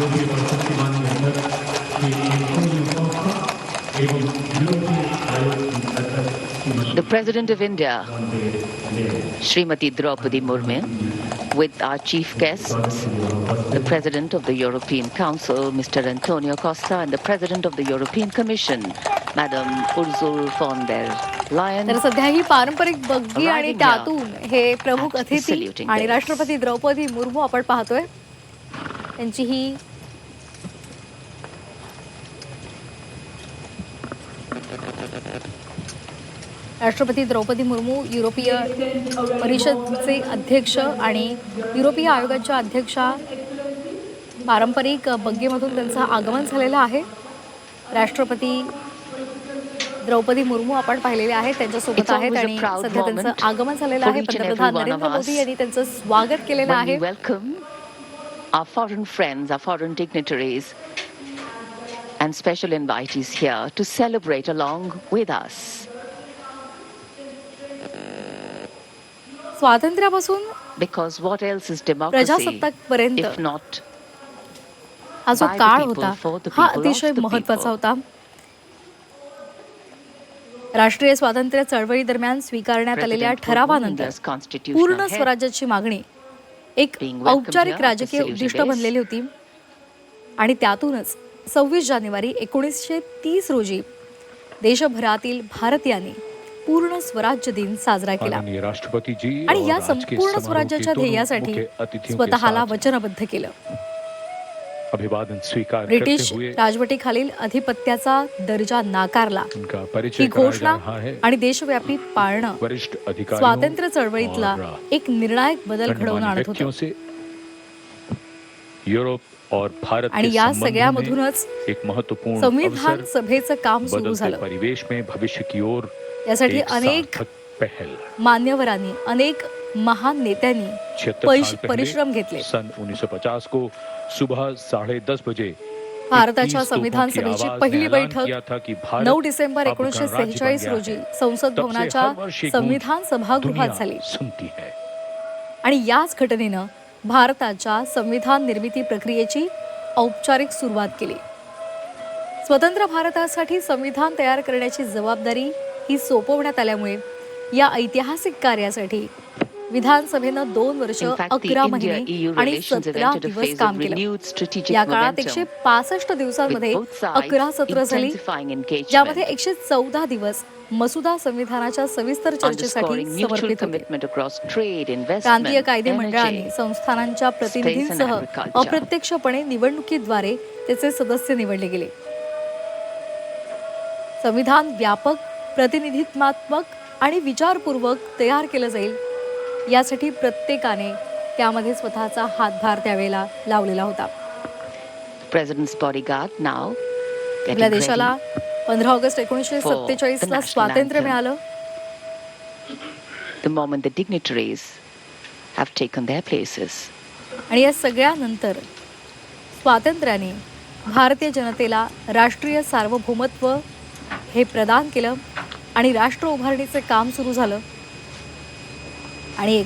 यूरोपीय परिषद के माननीय अध्यक्ष श्री एंटोनियो कोस्टा एवं यूरोपीय आयोग की अध्यक्ष The President of India, Srimati Draupadi Murmu, with our chief guests, the President of the European Council, Mr. Antonio Costa, and the President of the European Commission, Madam Ursula von der Leyen. तर सध्या ही पारंपरिक बग्गी आणि त्यातून हे प्रमुख at the अतिथी saluting आणि base. राष्ट्रपती द्रौपदी मुर्मू आपण पाहतोय त्यांची ही राष्ट्रपती द्रौपदी मुर्मू युरोपीय परिषदेचे अध्यक्ष आणि युरोपीय आयोगाच्या अध्यक्षा पारंपरिक बग्गीमधून त्यांचं आगमन झालेलं आहे. राष्ट्रपती द्रौपदी मुर्मू आपण पाहिलेले आहेत त्यांच्यासोबत आहेत आणि सध्या त्यांचं आगमन झालेलं आहे. पंतप्रधान नरेंद्र मोदी यांनी त्यांचं स्वागत केलेलं आहे. Welcome our foreign friends, our foreign dignitaries and special invitees here to celebrate along with us. स्वातंत्र्यापासून Because what else is democracy प्रजासत्ताकपर्यंत if not हा जो by the काळ people, होता for the हा people, अतिशय of the महत्त्वाचा people. होता. राष्ट्रीय स्वातंत्र्य चळवळी दरम्यान स्वीकारण्यात आलेल्या President ठरावानंतर India's constitutional पूर्ण head स्वराज्याची मागणी एक being welcomed औपचारिक here at the राजकीय saluting उद्दिष्ट base. बनलेली होती आणि त्यातूनच 26 जानेवारी 1930 रोजी देशभरातील भारतीयांनी पूर्ण स्वराज्य दिन साजरा केला आणि या संपूर्ण स्वराज्याच्या ध्येयासाठी स्वतःला वचनबद्ध केलं. अभिवादन स्वीकार ब्रिटिश राजवटीखालील अधिपत्याचा दर्जा नाकारला. ही घोषणा आणि देशव्यापी पाळणं स्वातंत्र्य चळवळीतला एक निर्णायक बदल घडवून आणत होतं. युरोप और भारत आणि या सगळ्यामधूनच एक महत्वपूर्ण संविधान सभेचं काम सुरू झालं. परिवेश में भविष्य की ओर यासाठी अनेक पहल मान्यवरांनी अनेक महान नेत्यांनी परिश्रम घेतले. सन 1950 को सुबह 10:30 बजे भारताच्या संविधान सभेची पहिली बैठक 9 डिसेंबर 1946 रोजी संसद भवनाच्या संविधान सभागृहात झाली आणि याच घटनेनं भारताच्या संविधान निर्मिती प्रक्रियेची औपचारिक सुरुवात केली. स्वतंत्र भारतासाठी संविधान तयार करण्याची जबाबदारी ही सोपवण्यात आल्यामुळे या ऐतिहासिक कार्यासाठी विधानसभेनं 2 वर्ष 11 महिने आणि 17 दिवस काम केलं. या काळात 165 दिवसांमध्ये 11 सत्र झाली, ज्यामध्ये 114 दिवस मसुदा संविधानाच्या सविस्तर चर्चेसाठी समर्पित होते. प्रांतीय कायदे मंडळाने संस्थानांच्या प्रतिनिधींसह अप्रत्यक्षपणे निवडणुकीद्वारे त्याचे सदस्य निवडले गेले. संविधान व्यापक, प्रतिनिधित्वात्मक आणि विचारपूर्वक तयार केलं जाईल यासाठी प्रत्येकाने त्यामध्ये स्वतःचा हातभार त्यावेळेला लावलेला होता. President's bodyguard now आपल्या देशाला 15 ऑगस्ट 1947 ला स्वातंत्र्य मिळालं. The moment the dignitaries have taken their places. आणि या सगळ्यानंतर स्वातंत्र्याने भारतीय जनतेला राष्ट्रीय सार्वभौमत्व हे प्रदान केलं आणि राष्ट्र उभारणीचे काम सुरू झालं आणि